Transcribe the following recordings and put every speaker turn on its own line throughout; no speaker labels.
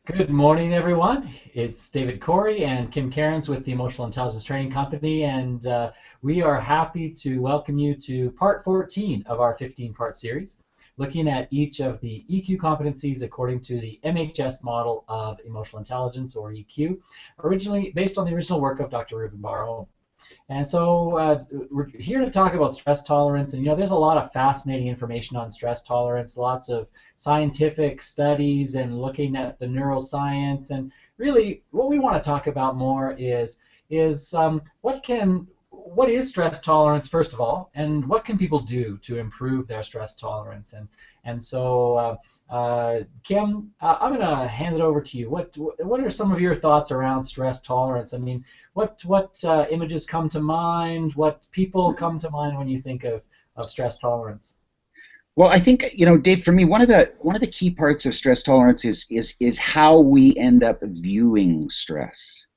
Good morning, everyone. It's David Corey and Kim Cairns with the Emotional Intelligence Training Company, and we are happy to welcome you to part 14 of our 15-part series, looking at each of the EQ competencies according to the MHS Model of Emotional Intelligence, or EQ, originally based on the original work of Dr. Reuven Bar-On. And so we're here to talk about stress tolerance. And there's a lot of fascinating information on stress tolerance, lots of scientific studies and looking at the neuroscience. And really, what we want to talk about more is what is stress tolerance, first of all, and what can people do to improve their stress tolerance? And so, Kim, I'm going to hand it over to you. What are some of your thoughts around stress tolerance? I mean, what images come to mind? What people come to mind when you think of stress tolerance?
Well, I think, Dave, for me, one of the key parts of stress tolerance is how we end up viewing stress.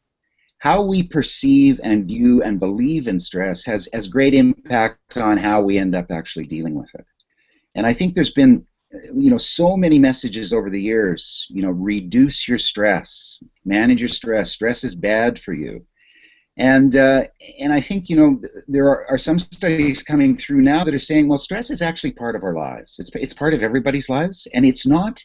How we perceive and view and believe in stress has great impact on how we end up actually dealing with it. And I think there's been, so many messages over the years, reduce your stress, manage your stress. Stress is bad for you. And I think there are some studies coming through now that are saying, well, stress is actually part of our lives. It's part of everybody's lives, and it's not.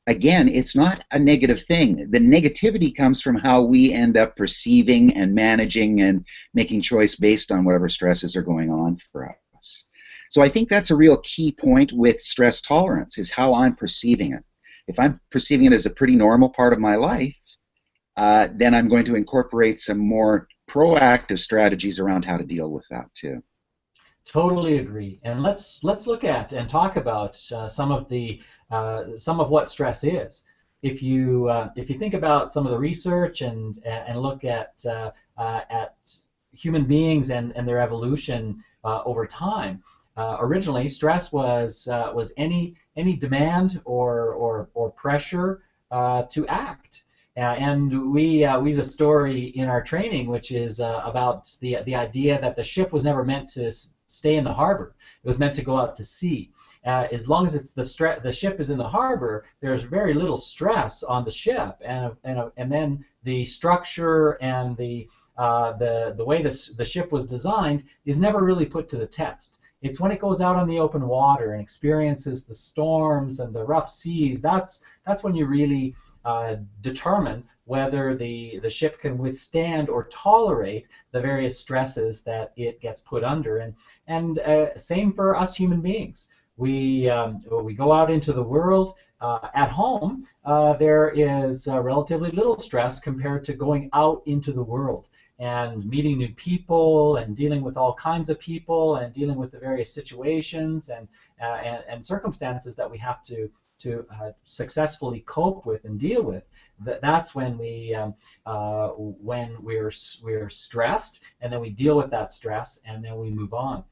Again, it's not a negative thing. The negativity comes from how we end up perceiving and managing and making choice based on whatever stresses are going on for us. So I think that's a real key point with stress tolerance, is how I'm perceiving it. If I'm perceiving it as a pretty normal part of my life, then I'm going to incorporate some more proactive strategies around how to deal with that too.
Totally agree. And let's look at and talk about some of what stress is. If you think about some of the research and look at human beings and their evolution over time, originally stress was any demand or pressure to act. And we use a story in our training, which is about the idea that the ship was never meant to stay in the harbor. It was meant to go out to sea. As long as the ship is in the harbor, there's very little stress on the ship, and then the structure and the way the ship was designed is never really put to the test. It's when it goes out on the open water and experiences the storms and the rough seas, that's when you really determine whether the ship can withstand or tolerate the various stresses that it gets put under. And same for us human beings. We go out into the world. At home, there is relatively little stress compared to going out into the world and meeting new people and dealing with all kinds of people and dealing with the various situations and circumstances that we have to successfully cope with and deal with. That's when we're stressed, and then we deal with that stress, and then we move on.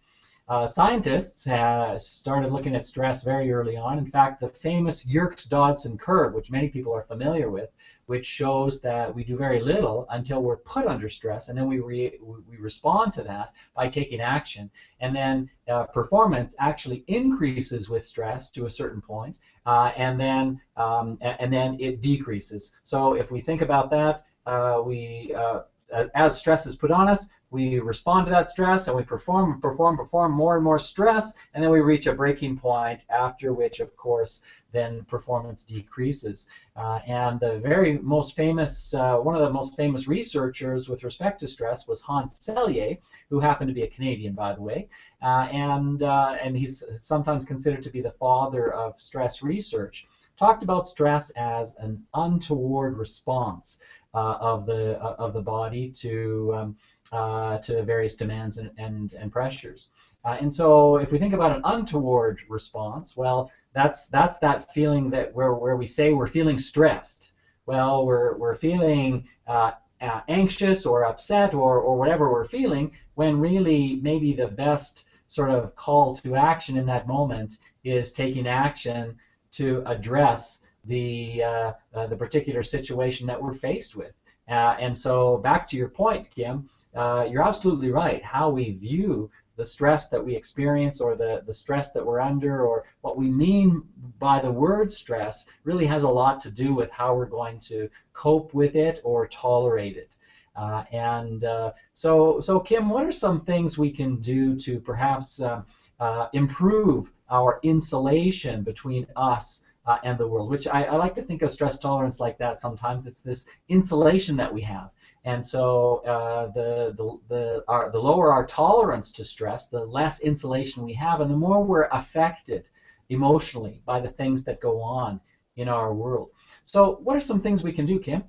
Scientists started looking at stress very early on. In fact, the famous Yerkes-Dodson curve, which many people are familiar with, which shows that we do very little until we're put under stress, and then we respond to that by taking action. And then performance actually increases with stress to a certain point, and then it decreases. So if we think about that, as stress is put on us, we respond to that stress and we perform more and more stress, and then we reach a breaking point, after which, of course, then performance decreases. And the very most famous, one of the most famous researchers with respect to stress was Hans Selye, who happened to be a Canadian, by the way, and he's sometimes considered to be the father of stress research. Talked about stress as an untoward response of the body to various demands and pressures. And so if we think about an untoward response, well, that's that feeling that where we say we're feeling stressed. Well, we're feeling anxious or upset or whatever we're feeling, when really maybe the best sort of call to action in that moment is taking action to address the particular situation that we're faced with. And so back to your point, Kim, you're absolutely right. How we view the stress that we experience, or the stress that we're under, or what we mean by the word stress really has a lot to do with how we're going to cope with it or tolerate it. So Kim, what are some things we can do to perhaps improve our insulation between us and the world? Which I like to think of stress tolerance like that. Sometimes it's this insulation that we have, and so the lower our tolerance to stress, the less insulation we have, and the more we're affected emotionally by the things that go on in our world. So, what are some things we can do, Kim?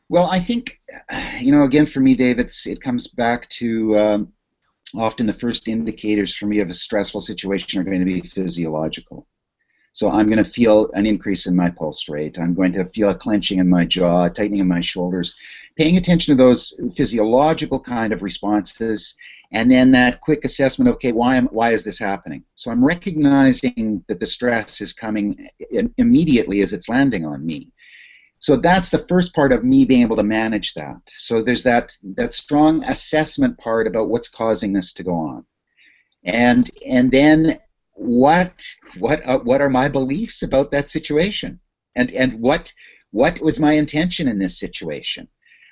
Well, I think, again, for me, Dave, it comes back to often the first indicators for me of a stressful situation are going to be physiological. So I'm going to feel an increase in my pulse rate. I'm going to feel a clenching in my jaw, a tightening in my shoulders. Paying attention to those physiological kind of responses, and then that quick assessment, okay, why is this happening? So I'm recognizing that the stress is coming immediately as it's landing on me. So that's the first part of me being able to manage that. So there's that strong assessment part about what's causing this to go on, and then what are my beliefs about that situation, and what was my intention in this situation,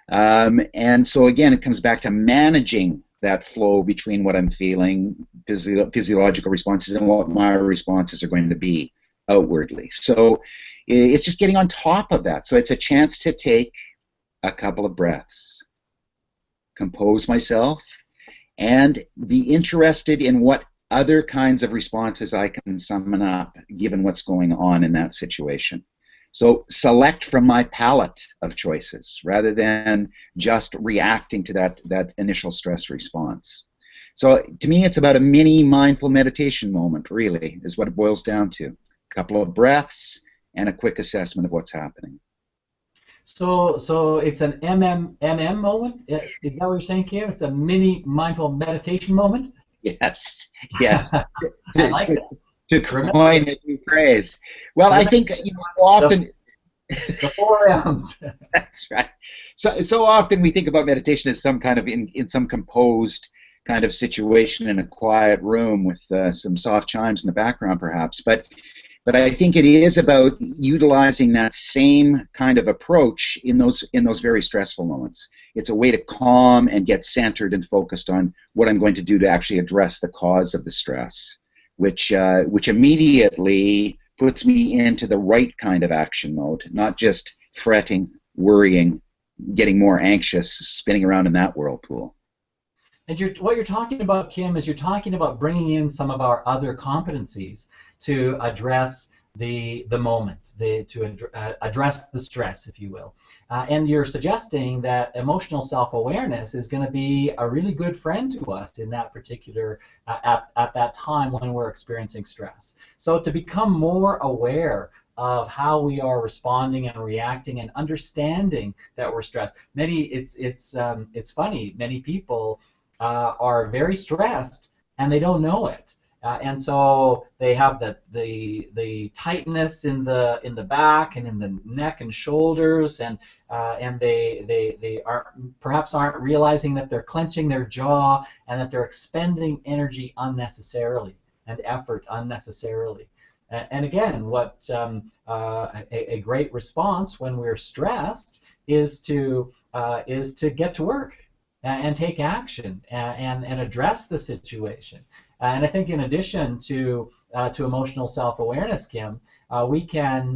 and so again it comes back to managing that flow between what I'm feeling, physiological responses, and what my responses are going to be outwardly. So it's just getting on top of that. So it's a chance to take a couple of breaths, compose myself, and be interested in what other kinds of responses I can summon up given what's going on in that situation. So select from my palette of choices rather than just reacting to that initial stress response. So to me, it's about a mini mindful meditation moment, really, is what it boils down to. A couple of breaths and a quick assessment of what's happening.
So it's an MM moment? Is that what you're saying, Kim? It's a mini mindful meditation moment?
Yes.
I like it.
To coin a new phrase. Well, I think so often
the 4 M's.
That's right. So often we think about meditation as some kind of in some composed kind of situation in a quiet room with some soft chimes in the background, perhaps. But I think it is about utilizing that same kind of approach in those very stressful moments. It's a way to calm and get centered and focused on what I'm going to do to actually address the cause of the stress, which immediately puts me into the right kind of action mode, not just fretting, worrying, getting more anxious, spinning around in that whirlpool.
And what you're talking about, Kim, is you're talking about bringing in some of our other competencies to address the moment, address the stress, if you will. And you're suggesting that emotional self-awareness is going to be a really good friend to us in that particular, at that time when we're experiencing stress. So to become more aware of how we are responding and reacting and understanding that we're stressed. It's funny, many people are very stressed and they don't know it. And so they have the tightness in the back and in the neck and shoulders, and they aren't realizing that they're clenching their jaw and that they're expending energy unnecessarily and effort unnecessarily. And again, what a great response when we're stressed is to get to work and take action and address the situation. And I think in addition to emotional self-awareness, Kim, we can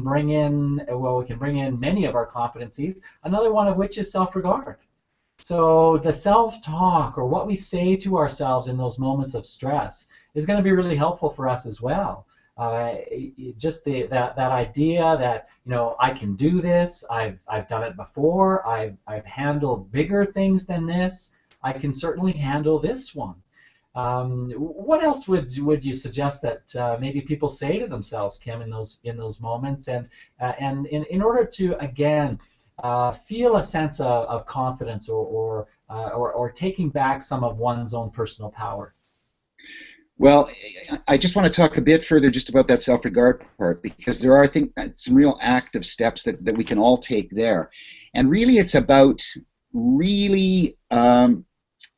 bring in many of our competencies. Another one of which is self-regard. So the self-talk, or what we say to ourselves in those moments of stress, is going to be really helpful for us as well. Just that idea that I can do this. I've done it before. I've handled bigger things than this. I can certainly handle this one. What else would you suggest that maybe people say to themselves, Kim, in those moments, and in order to again feel a sense of confidence or taking back some of one's own personal power?
Well, I just want to talk a bit further just about that self-regard part, because there are, I think, some real active steps that we can all take there. And really it's about really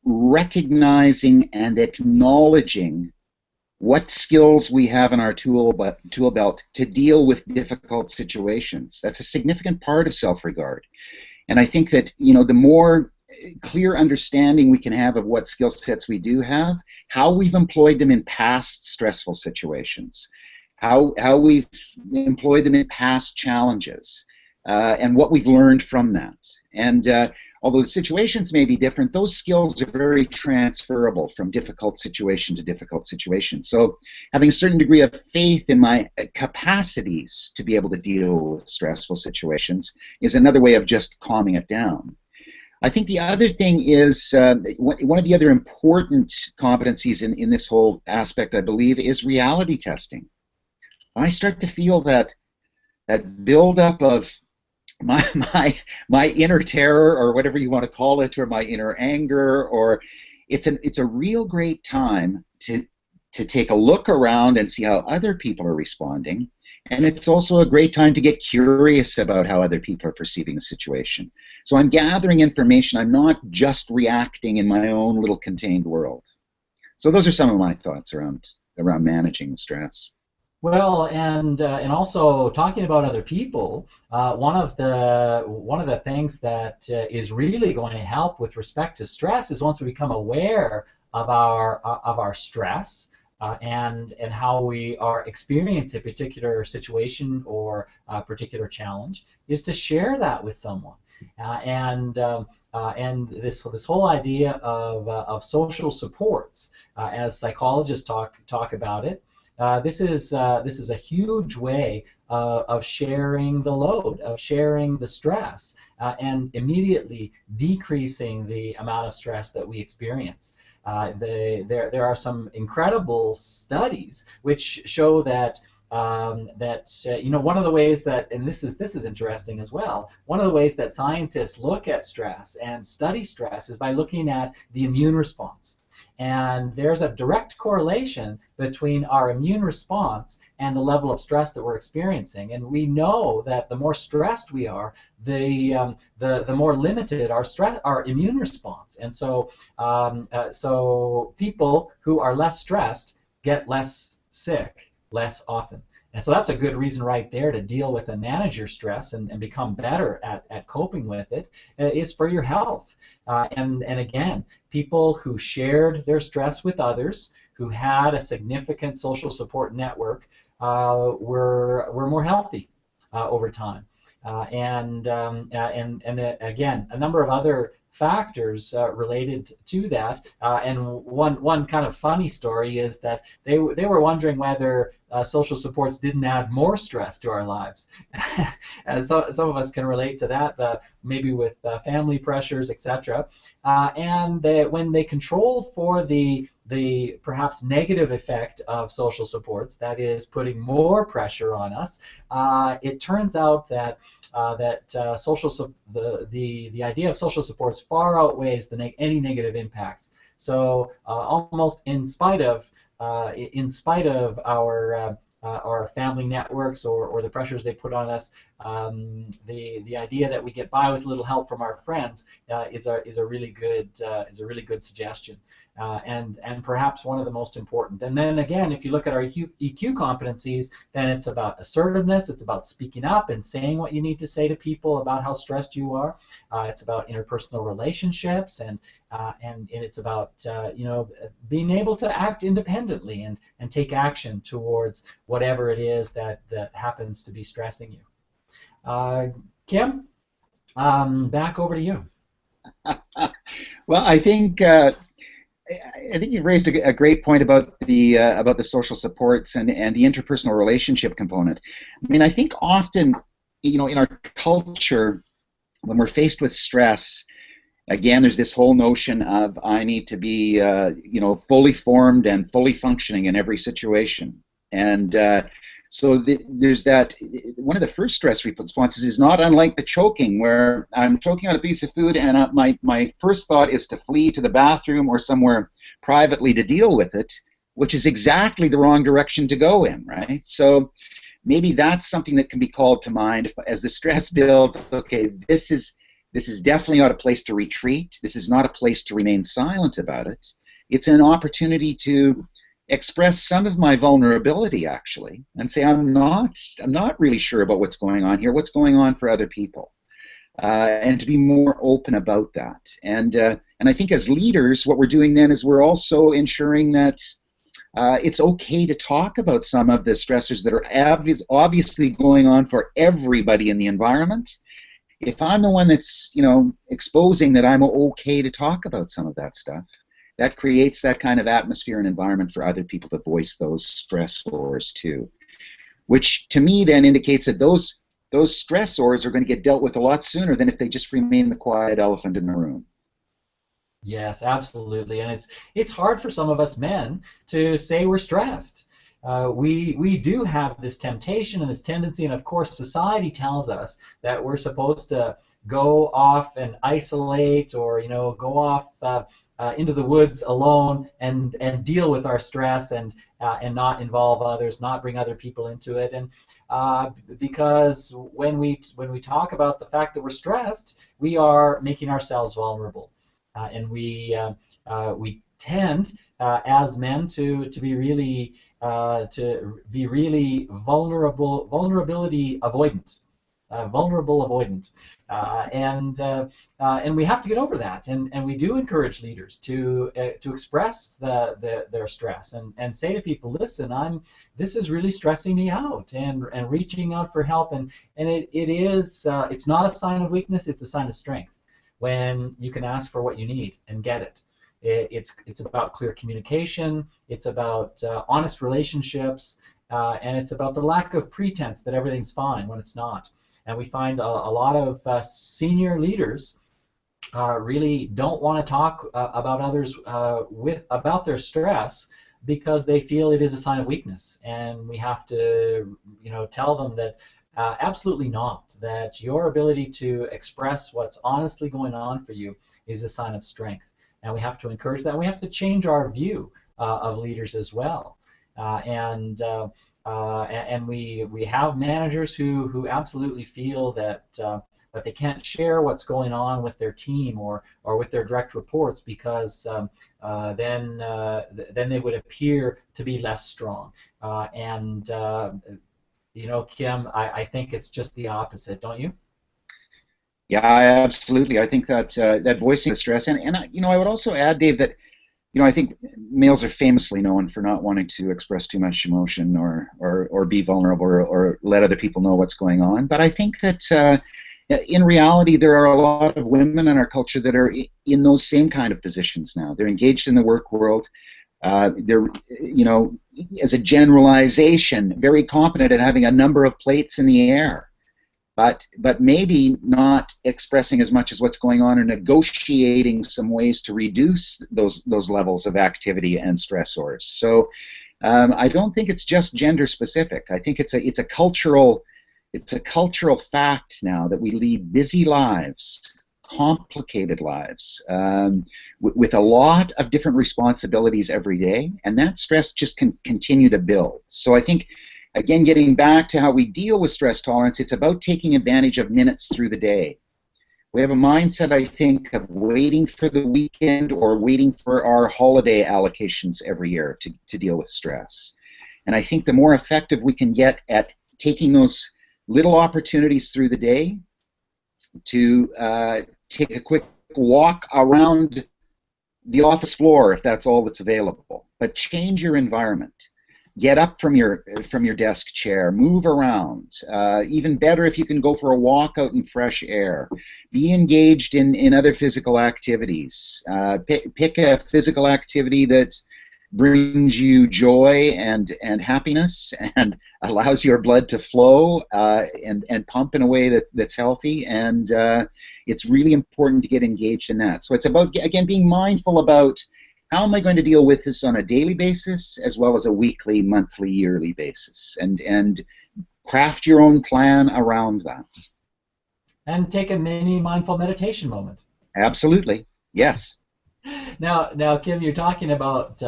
recognizing and acknowledging what skills we have in our tool belt to deal with difficult situations. That's a significant part of self-regard. And I think that, the more clear understanding we can have of what skill sets we do have, how we've employed them in past stressful situations, how we've employed them in past challenges, and what we've learned from that. And although the situations may be different, those skills are very transferable from difficult situation to difficult situation. So having a certain degree of faith in my capacities to be able to deal with stressful situations is another way of just calming it down. I think the other thing is, one of the other important competencies in this whole aspect, I believe, is reality testing. I start to feel that buildup of my inner terror, or whatever you want to call it, or my inner anger, or it's a real great time to take a look around and see how other people are responding, and it's also a great time to get curious about how other people are perceiving the situation. So I'm gathering information. I'm not just reacting in my own little contained world. So those are some of my thoughts around managing the stress.
Well, and also talking about other people, one of the things that is really going to help with respect to stress is once we become aware of our stress and how we are experiencing a particular situation or a particular challenge, is to share that with someone. And this whole idea of social supports, as psychologists talk about it. This is a huge way of sharing the load, of sharing the stress, and immediately decreasing the amount of stress that we experience. There are some incredible studies which show that one of the ways that, and this is interesting as well, one of the ways that scientists look at stress and study stress is by looking at the immune response. And there's a direct correlation between our immune response and the level of stress that we're experiencing. And we know that the more stressed we are, the more limited our immune response. And so people who are less stressed get less sick less often. And so that's a good reason right there to deal with and manage your stress and become better at coping with it, is for your health. And again, people who shared their stress with others, who had a significant social support network, were more healthy over time. And again, a number of other factors related to that. And one kind of funny story is that they were wondering whether social supports didn't add more stress to our lives. And so some of us can relate to that, maybe with family pressures, etc. And when they controlled for the perhaps negative effect of social supports, that is putting more pressure on us, it turns out that the idea of social supports far outweighs any negative impacts. So almost in spite of our family networks or the pressures they put on us, the idea that we get by with a little help from our friends is a really good suggestion. And perhaps one of the most important. And then again, if you look at our EQ competencies, then it's about assertiveness, it's about speaking up and saying what you need to say to people about how stressed you are. It's about interpersonal relationships, and it's about being able to act independently and take action towards whatever it is that happens to be stressing you. Kim, back over to you.
Well, I think you've raised a great point about the social supports and the interpersonal relationship component. I mean, I think often, in our culture, when we're faced with stress, again, there's this whole notion of I need to be, fully formed and fully functioning in every situation. And so there's that. One of the first stress responses is not unlike the choking, where I'm choking on a piece of food and my first thought is to flee to the bathroom or somewhere privately to deal with it, which is exactly the wrong direction to go in, right? So maybe that's something that can be called to mind as the stress builds. Okay, this is This is definitely not a place to retreat. This is not a place to remain silent about it. It's an opportunity to express some of my vulnerability, actually, and say, I'm not really sure about what's going on here, what's going on for other people, and to be more open about that. And I think as leaders, what we're doing then is we're also ensuring that it's okay to talk about some of the stressors that are obviously going on for everybody in the environment. If I'm the one that's, you know, exposing that, I'm okay to talk about some of that stuff. That creates that kind of atmosphere and environment for other people to voice those stressors too, which to me then indicates that those stressors are going to get dealt with a lot sooner than if they just remain the quiet elephant in the room.
Yes, absolutely, and it's hard for some of us men to say we're stressed. We do have this temptation and this tendency, and of course society tells us that we're supposed to go off and isolate, or go off into the woods alone and deal with our stress and not involve others, not bring other people into it, and because when we talk about the fact that we're stressed, we are making ourselves vulnerable. And we tend as men to be really vulnerability avoidant, vulnerable avoidant, and we have to get over that. And we do encourage leaders to express their stress and say to people, listen, this is really stressing me out, and reaching out for help. And it's not a sign of weakness; it's a sign of strength when you can ask for what you need and get it. It's about clear communication, it's about honest relationships, and it's about the lack of pretense that everything's fine when it's not. And we find a lot of senior leaders really don't want to talk about others about their stress, because they feel it is a sign of weakness, and we have to tell them that absolutely not, that your ability to express what's honestly going on for you is a sign of strength. And we have to encourage that. And we have to change our view of leaders as well. And we have managers who absolutely feel that they can't share what's going on with their team or with their direct reports, because then they would appear to be less strong. Kim, I think it's just the opposite, don't you?
Yeah, absolutely. I think that that voicing the stress, and I would also add, Dave, that I think males are famously known for not wanting to express too much emotion or be vulnerable or let other people know what's going on. But I think that in reality, there are a lot of women in our culture that are in those same kind of positions now. They're engaged in the work world. They're, as a generalization, very competent at having a number of plates in the air, but maybe not expressing as much as what's going on, or negotiating some ways to reduce those levels of activity and stressors. So I don't think it's just gender specific. I think it's a cultural fact now that we lead busy lives, complicated lives, with a lot of different responsibilities every day, and that stress just can continue to build. So I think, again, getting back to how we deal with stress tolerance, it's about taking advantage of minutes through the day. We have a mindset, I think, of waiting for the weekend or waiting for our holiday allocations every year to deal with stress. And I think the more effective we can get at taking those little opportunities through the day to take a quick walk around the office floor, if that's all that's available, but change your environment. Get up from your desk chair, move around. Even better if you can go for a walk out in fresh air. Be engaged in other physical activities. Pick a physical activity that brings you joy and happiness and allows your blood to flow and pump in a way that's healthy, and it's really important to get engaged in that. So it's about, again, being mindful about how am I going to deal with this on a daily basis as well as a weekly, monthly, yearly basis, and craft your own plan around that.
And take a mini mindful meditation moment.
Absolutely, yes.
Now, Kim, you're talking about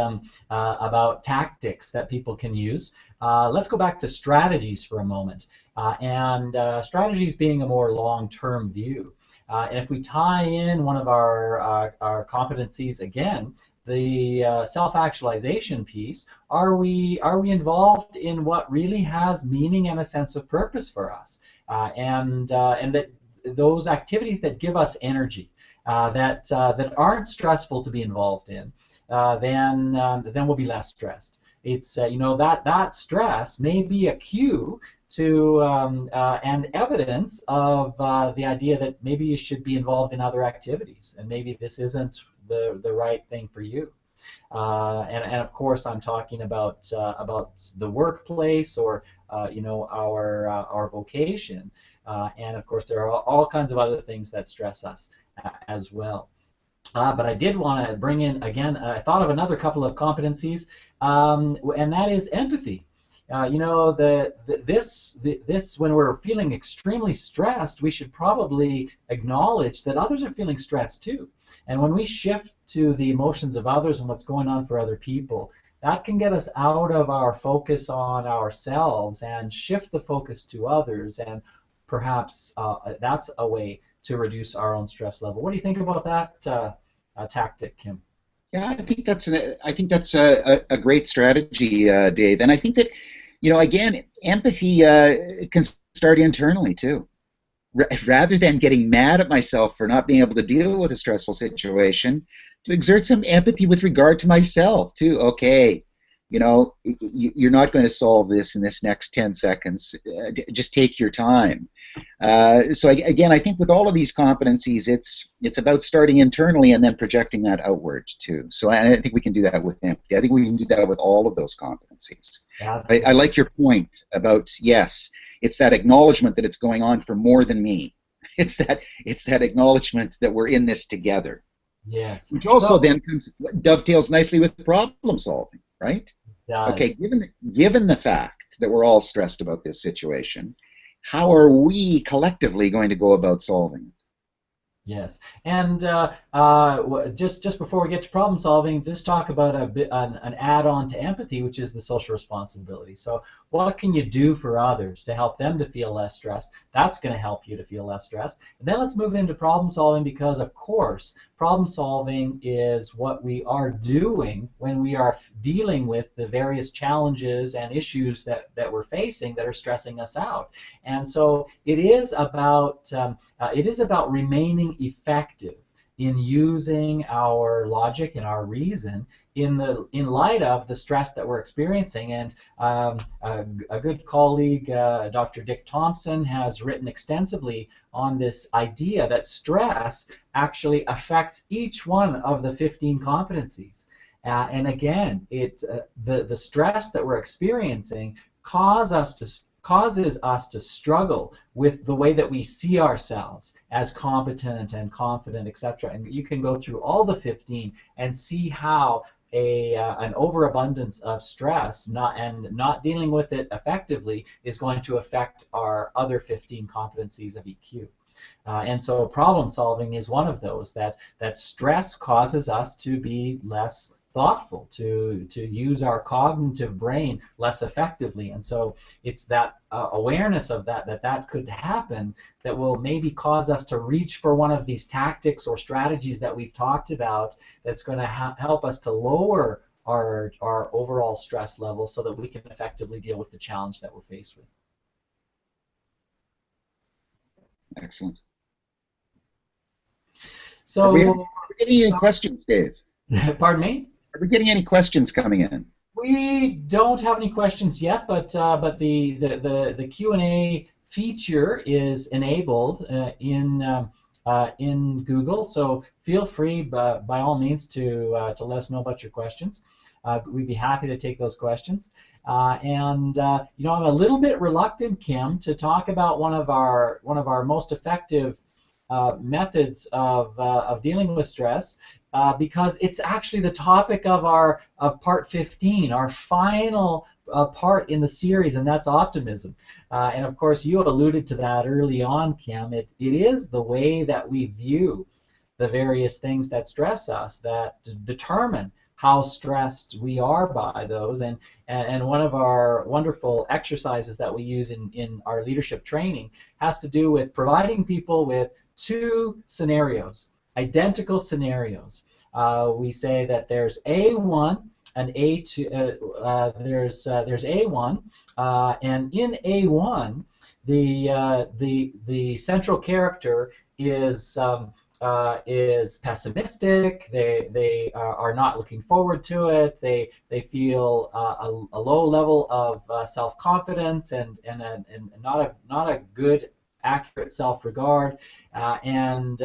tactics that people can use. Let's go back to strategies for a moment, and strategies being a more long-term view. And if we tie in one of our competencies again, the self-actualization piece, are we involved in what really has meaning and a sense of purpose for us, and that those activities that give us energy, that aren't stressful to be involved in, then we'll be less stressed. It's that stress may be a cue to and evidence of the idea that maybe you should be involved in other activities, and maybe this isn't the right thing for you. And of course, I'm talking about the workplace, or our vocation, and of course there are all kinds of other things that stress us as well. But I did want to bring in again. I thought of another couple of competencies, and that is empathy. This when we're feeling extremely stressed, we should probably acknowledge that others are feeling stressed too. And when we shift to the emotions of others and what's going on for other people, that can get us out of our focus on ourselves and shift the focus to others. And perhaps that's a way to reduce our own stress level. What do you think about that tactic, Kim?
Yeah, I think that's a great strategy, Dave. And I think that, again, empathy can start internally too. Rather than getting mad at myself for not being able to deal with a stressful situation, to exert some empathy with regard to myself too. Okay, you're not going to solve this in this next 10 seconds. Just take your time. So again, I think with all of these competencies, it's about starting internally and then projecting that outward too. So I think we can do that with empathy. I think we can do that with all of those competencies.
Yeah.
I like your point about, yes, it's that acknowledgement that it's going on for more than me. It's that acknowledgement that we're in this together.
Yes.
Which also then dovetails nicely with problem solving, right?
Does.
Okay, given the fact that we're all stressed about this situation, how are we collectively going to go about solving it?
Yes, and just before we get to problem solving, just talk about an add-on to empathy, which is the social responsibility. So what can you do for others to help them to feel less stressed? That's going to help you to feel less stressed. And then let's move into problem solving, because of course problem solving is what we are doing when we are dealing with the various challenges and issues that we're facing that are stressing us out. And so it is about remaining effective in using our logic and our reason in light of the stress that we're experiencing. And a good colleague, Dr. Dick Thompson, has written extensively on this idea that stress actually affects each one of the 15 competencies. And again, the stress that we're experiencing causes us to struggle with the way that we see ourselves as competent and confident, etc. And you can go through all the 15 and see how an overabundance of stress not dealing with it effectively is going to affect our other 15 competencies of EQ. And so problem solving is one of those, that stress causes us to be less thoughtful, to use our cognitive brain less effectively. And so it's that awareness of that could happen that will maybe cause us to reach for one of these tactics or strategies that we've talked about, that's going to help us to lower our overall stress level so that we can effectively deal with the challenge that we're faced with.
Excellent.
So,
are we getting any questions, Dave?
Pardon me?
Are we getting any questions coming in?
We don't have any questions yet, but the Q&A feature is enabled in Google. So feel free, by all means, to let us know about your questions. We'd be happy to take those questions. I'm a little bit reluctant, Kim, to talk about one of our most effective methods of dealing with stress, because it's actually the topic of part 15, our final part in the series, and that's optimism. And of course, you alluded to that early on, Kim. It is the way that we view the various things that stress us that determine how stressed we are by those. And one of our wonderful exercises that we use in our leadership training has to do with providing people with two scenarios, identical scenarios. We say that there's A1 and A2. There's A1, and in A1, the central character is pessimistic. They are not looking forward to it. They feel a low level of self-confidence and not a good accurate self-regard, and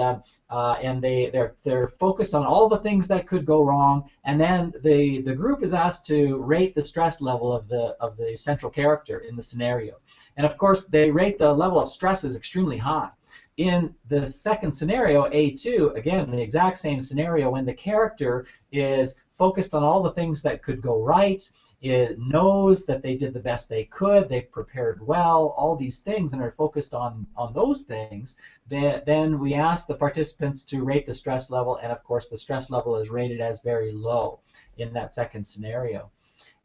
they're focused on all the things that could go wrong. And then the group is asked to rate the stress level of the central character in the scenario. And of course, they rate the level of stress as extremely high. In the second scenario, A2, again, the exact same scenario, when the character is focused on all the things that could go right, it knows that they did the best they could, they've prepared well, all these things, and are focused on those things, then we ask the participants to rate the stress level, and of course the stress level is rated as very low in that second scenario.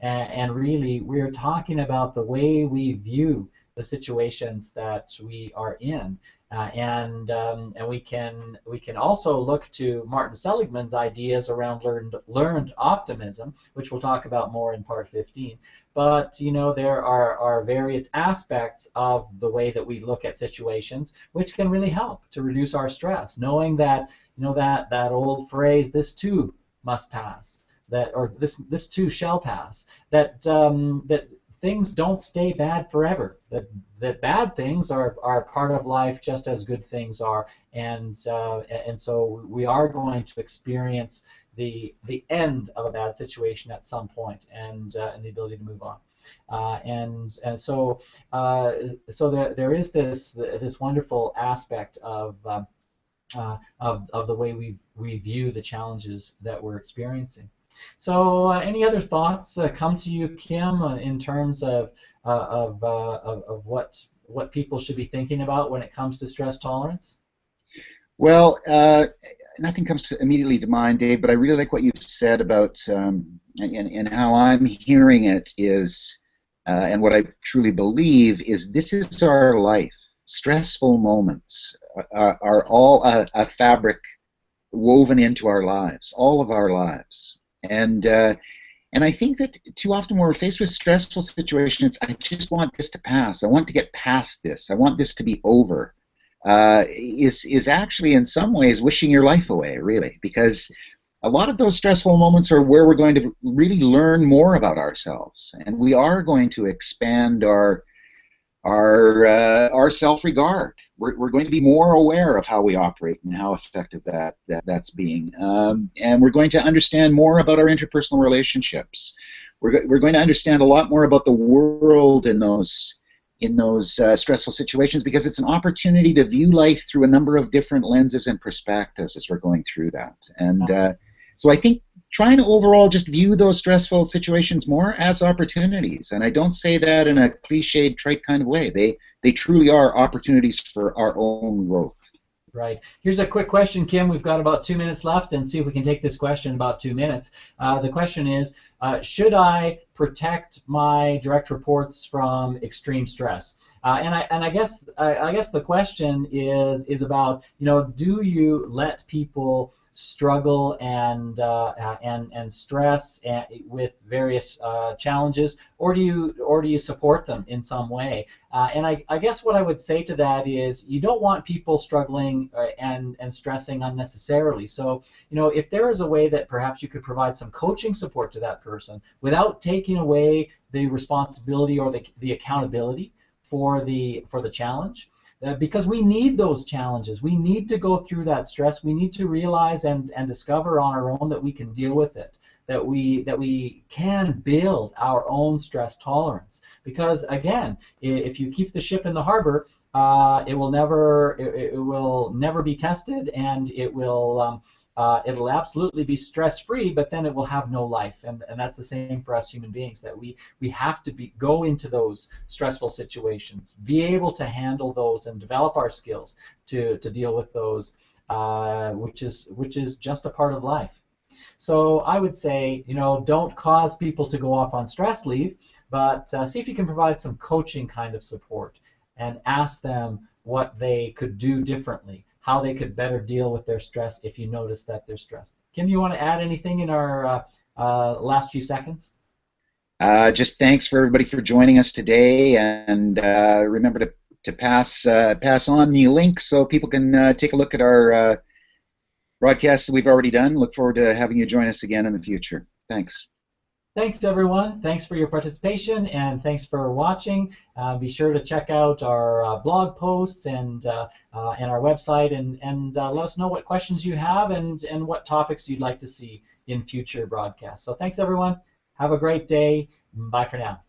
And really, we're talking about the way we view the situations that we are in. And we can also look to Martin Seligman's ideas around learned optimism, which we'll talk about more in part 15. But there are various aspects of the way that we look at situations which can really help to reduce our stress, knowing that that old phrase, "This too must pass," or this too shall pass, that things don't stay bad forever, that bad things are part of life just as good things are, and so we are going to experience the end of a bad situation at some point, and the ability to move on. So there is this wonderful aspect of the way we view the challenges that we're experiencing. So, any other thoughts come to you, Kim, in terms of what people should be thinking about when it comes to stress tolerance?
Well, nothing comes immediately to mind, Dave, but I really like what you've said about, and how I'm hearing it is, and what I truly believe is, this is our life. Stressful moments are all a fabric woven into our lives, all of our lives. And I think that too often when we're faced with stressful situations, I just want this to pass. I want to get past this. I want this to be over. Is actually in some ways wishing your life away, really, because a lot of those stressful moments are where we're going to really learn more about ourselves, and we are going to expand our self-regard. We're going to be more aware of how we operate and how effective that's being, and we're going to understand more about our interpersonal relationships. We're going to understand a lot more about the world in those stressful situations, because it's an opportunity to view life through a number of different lenses and perspectives as we're going through that. And so I think trying to overall just view those stressful situations more as opportunities, and I don't say that in a cliched, trite kind of way. They truly are opportunities for our own growth.
Right. Here's a quick question, Kim. We've got about 2 minutes left, and see if we can take this question in about 2 minutes. The question is, should I protect my direct reports from extreme stress? And I guess the question is about, do you let people struggle and stress with various challenges, or do you support them in some way? And I guess what I would say to that is, you don't want people struggling and stressing unnecessarily. So if there is a way that perhaps you could provide some coaching support to that person without taking away the responsibility or the accountability for the challenge. Because we need those challenges. We need to go through that stress. We need to realize and discover on our own that we can deal with it, that we can build our own stress tolerance. Because again, if you keep the ship in the harbor, it will never be tested, and it'll absolutely be stress-free, but then it will have no life. And that's the same for us human beings, that we have to go into those stressful situations, be able to handle those, and develop our skills to deal with those, which is just a part of life. So I would say, don't cause people to go off on stress leave, but see if you can provide some coaching kind of support, and ask them what they could do differently, how they could better deal with their stress if you notice that they're stressed. Kim, you want to add anything in our last few seconds?
Just thanks for everybody for joining us today, and remember to pass on the link so people can take a look at our broadcasts that we've already done. Look forward to having you join us again in the future. Thanks.
Thanks, everyone. Thanks for your participation, and thanks for watching. Be sure to check out our blog posts and our website, and let us know what questions you have and what topics you'd like to see in future broadcasts. So thanks, everyone. Have a great day. Bye for now.